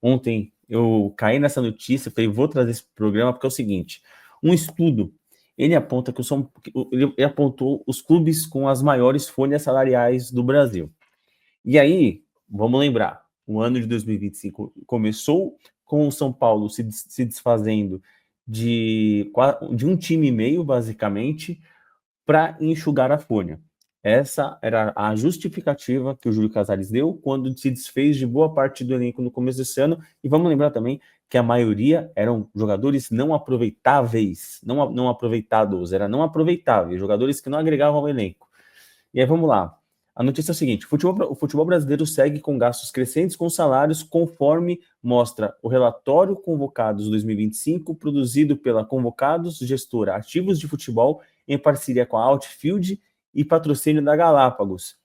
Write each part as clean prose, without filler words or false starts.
Ontem eu caí nessa notícia, falei, vou trazer esse programa, porque é o seguinte, um estudo, ele aponta que ele apontou os clubes com as maiores folhas salariais do Brasil. E aí, vamos lembrar, o ano de 2025 começou com o São Paulo se desfazendo de um time e meio, basicamente, para enxugar a folha. Essa era a justificativa que o Júlio Casares deu quando se desfez de boa parte do elenco no começo desse ano. E vamos lembrar também que a maioria eram jogadores não aproveitáveis, não aproveitados, era não aproveitáveis, jogadores que não agregavam ao elenco. E aí vamos lá. A notícia é a seguinte: o futebol brasileiro segue com gastos crescentes com salários, conforme mostra o relatório Convocados 2025, produzido pela Convocados, gestora Ativos de Futebol, em parceria com a Outfield e patrocínio da Galápagos.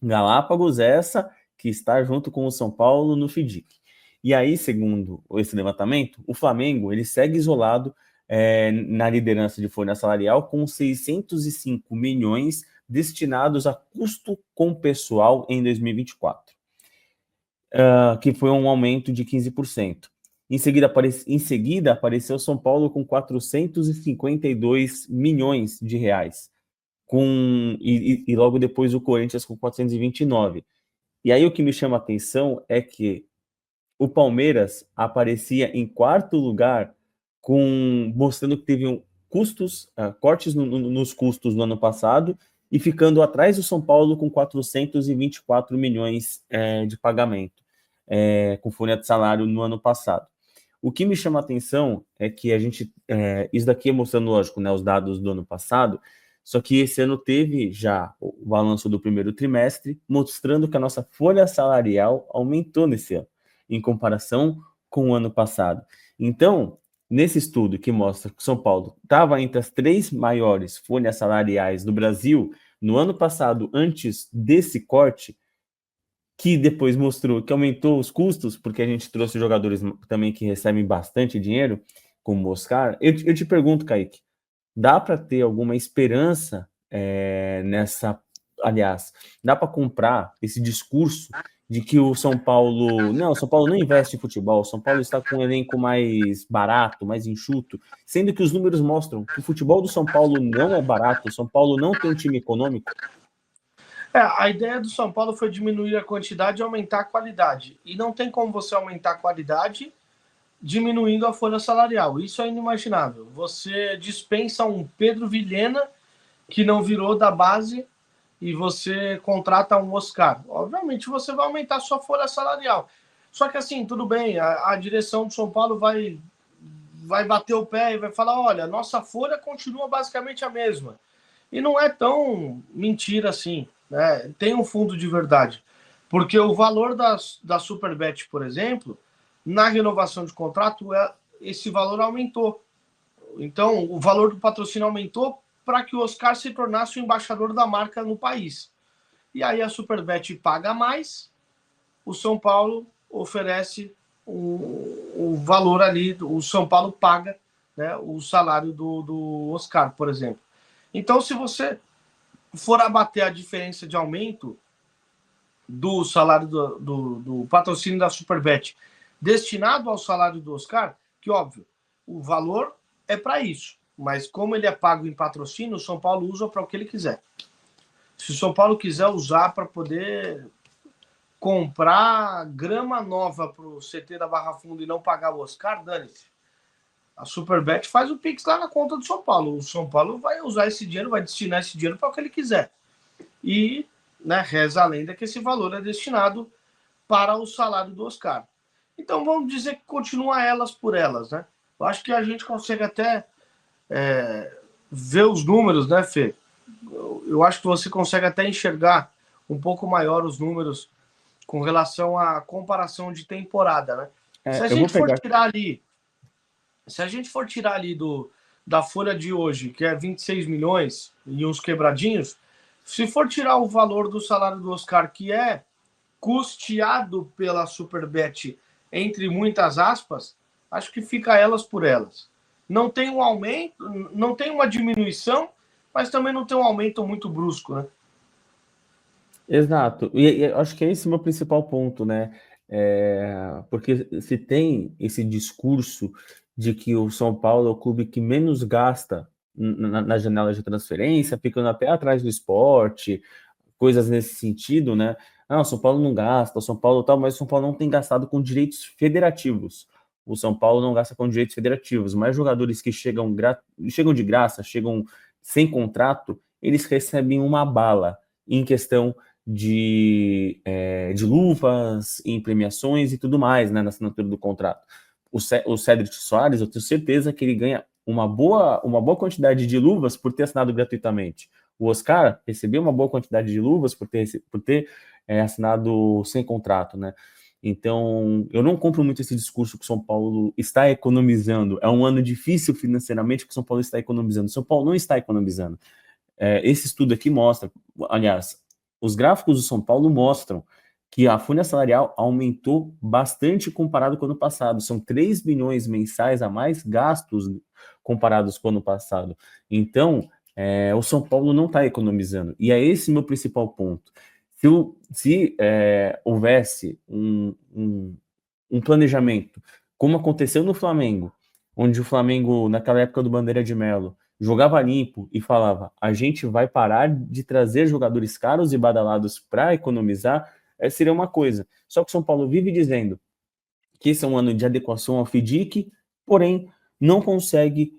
Galápagos é essa que está junto com o São Paulo no FIDIC. E aí, segundo esse levantamento, o Flamengo ele segue isolado na liderança de folha salarial com 605 milhões destinados a custo com pessoal em 2024, que foi um aumento de 15%. Em seguida, apareceu São Paulo com 452 milhões de reais, e logo depois o Corinthians com 429. E aí o que me chama a atenção é que o Palmeiras aparecia em quarto lugar, mostrando que teve cortes nos custos no ano passado, e ficando atrás do São Paulo com 424 milhões de pagamento, com folha de salário no ano passado. O que me chama a atenção é que isso daqui é mostrando, lógico, né, os dados do ano passado, só que esse ano teve já o balanço do primeiro trimestre, mostrando que a nossa folha salarial aumentou nesse ano, em comparação com o ano passado. Então, nesse estudo que mostra que São Paulo estava entre as 3 maiores folhas salariais do Brasil no ano passado, antes desse corte, que depois mostrou que aumentou os custos, porque a gente trouxe jogadores também que recebem bastante dinheiro, como o Oscar. Eu te pergunto, Kaique, dá para ter alguma esperança nessa... Aliás, dá para comprar esse discurso de que o São Paulo não investe em futebol, o São Paulo está com um elenco mais barato, mais enxuto, sendo que os números mostram que o futebol do São Paulo não é barato, o São Paulo não tem um time econômico? A ideia do São Paulo foi diminuir a quantidade e aumentar a qualidade. E não tem como você aumentar a qualidade diminuindo a folha salarial. Isso é inimaginável. Você dispensa um Pedro Vilhena, que não virou da base, e você contrata um Oscar. Obviamente você vai aumentar a sua folha salarial. Só que assim, tudo bem, a direção do São Paulo vai bater o pé e vai falar, olha, nossa folha continua basicamente a mesma. E não é tão mentira assim, né? Tem um fundo de verdade. Porque o valor da Superbet, por exemplo, na renovação de contrato, esse valor aumentou. Então, o valor do patrocínio aumentou para que o Oscar se tornasse o embaixador da marca no país. E aí a Superbet paga mais, o São Paulo oferece o valor ali, o São Paulo paga, né, o salário do Oscar, por exemplo. Então, se você for abater a diferença de aumento do salário do patrocínio da Superbet destinado ao salário do Oscar, que óbvio, o valor é para isso, mas como ele é pago em patrocínio, o São Paulo usa para o que ele quiser. Se o São Paulo quiser usar para poder comprar grama nova para o CT da Barra Funda e não pagar o Oscar, dane-se. A Superbet faz o Pix lá na conta do São Paulo. O São Paulo vai usar esse dinheiro, vai destinar esse dinheiro para o que ele quiser. E, né, reza a lenda que esse valor é destinado para o salário do Oscar. Então vamos dizer que continua elas por elas, né? Eu acho que a gente consegue até ver os números, né, Fê? Eu acho que você consegue até enxergar um pouco maior os números com relação à comparação de temporada, né? Se a gente for tirar ali da folha de hoje, que é 26 milhões e uns quebradinhos, se for tirar o valor do salário do Oscar, que é custeado pela Superbet, entre muitas aspas, acho que fica elas por elas. Não tem um aumento, não tem uma diminuição, mas também não tem um aumento muito brusco, né? Exato. E acho que esse é o meu principal ponto, né? Porque se tem esse discurso de que o São Paulo é o clube que menos gasta na janela de transferência, ficando até atrás do Sport, coisas nesse sentido, né? O São Paulo não gasta, o São Paulo tal, mas o São Paulo não tem gastado com direitos federativos. O São Paulo não gasta com direitos federativos, mas jogadores que chegam de graça, chegam sem contrato, eles recebem uma bala em questão de luvas, em premiações e tudo mais, né, na assinatura do contrato. O Cédric Soares, eu tenho certeza que ele ganha uma boa quantidade de luvas por ter assinado gratuitamente. O Oscar recebeu uma boa quantidade de luvas por ter assinado sem contrato, né? Então, eu não compro muito esse discurso que o São Paulo está economizando. É um ano difícil financeiramente que o São Paulo está economizando. O São Paulo não está economizando. Esse estudo aqui mostra, aliás, os gráficos do São Paulo mostram que a folha salarial aumentou bastante comparado com o ano passado. São 3 bilhões mensais a mais gastos comparados com o ano passado. Então, o São Paulo não está economizando. E é esse meu principal ponto. Se houvesse um planejamento, como aconteceu no Flamengo, onde o Flamengo, naquela época do Bandeira de Melo, jogava limpo e falava: a gente vai parar de trazer jogadores caros e badalados para economizar, seria uma coisa. Só que o São Paulo vive dizendo que esse é um ano de adequação ao FDIC, porém não consegue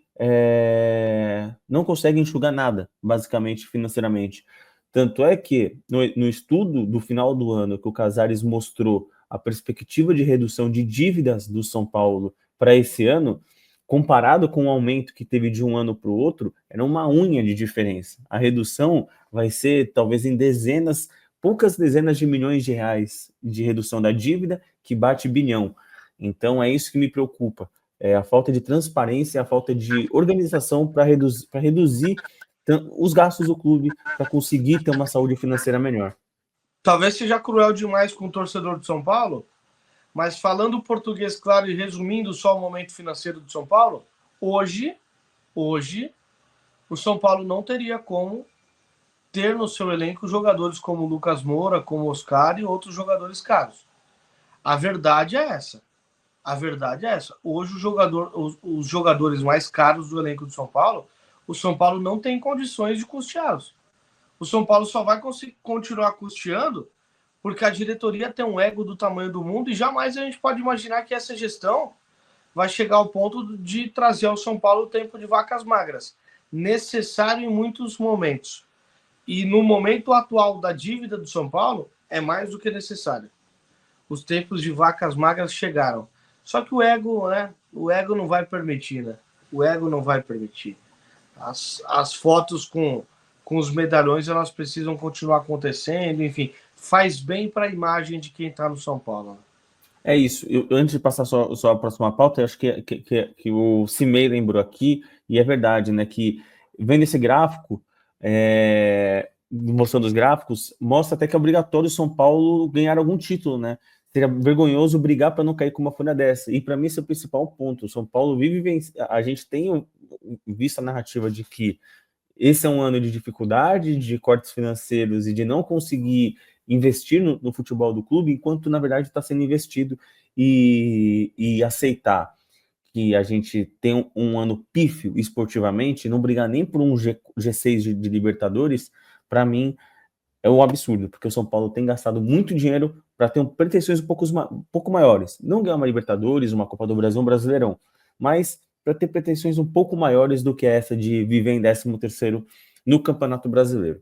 enxugar nada, basicamente, financeiramente. Tanto é que, no estudo do final do ano, que o Casares mostrou a perspectiva de redução de dívidas do São Paulo para esse ano, comparado com o aumento que teve de um ano para o outro, era uma unha de diferença. A redução vai ser, talvez, em poucas dezenas de milhões de reais de redução da dívida, que bate bilhão. Então, é isso que me preocupa. A falta de transparência, a falta de organização para reduzir os gastos do clube, para conseguir ter uma saúde financeira melhor. Talvez seja cruel demais com o torcedor de São Paulo, mas falando português claro e resumindo só o momento financeiro de São Paulo, hoje, o São Paulo não teria como ter no seu elenco jogadores como Lucas Moura, como Oscar e outros jogadores caros. A verdade é essa. Hoje os jogadores mais caros do elenco de São Paulo, o São Paulo não tem condições de custeá-los. O São Paulo só vai conseguir continuar custeando porque a diretoria tem um ego do tamanho do mundo e jamais a gente pode imaginar que essa gestão vai chegar ao ponto de trazer ao São Paulo o tempo de vacas magras, necessário em muitos momentos. E no momento atual da dívida do São Paulo, é mais do que necessário. Os tempos de vacas magras chegaram. Só que o ego, né? O ego não vai permitir, né? O ego não vai permitir. As fotos com os medalhões, elas precisam continuar acontecendo, enfim, faz bem para a imagem de quem está no São Paulo. É isso. Antes de passar só a próxima pauta, eu acho que o Cimei lembrou aqui, e é verdade, né, que vendo esse gráfico, mostrando os gráficos, mostra até que é obrigatório o São Paulo ganhar algum título, né? Seria vergonhoso brigar para não cair com uma folha dessa. E para mim esse é o principal ponto. O São Paulo a gente tem visto a narrativa de que esse é um ano de dificuldade, de cortes financeiros e de não conseguir investir no futebol do clube, enquanto na verdade está sendo investido, e aceitar que a gente tem um ano pífio esportivamente, não brigar nem por um G6 de Libertadores, para mim é um absurdo, porque o São Paulo tem gastado muito dinheiro para ter pretensões um pouco maiores. Não ganhar uma Libertadores, uma Copa do Brasil, um Brasileirão, mas para ter pretensões um pouco maiores do que essa de viver em 13º no Campeonato Brasileiro.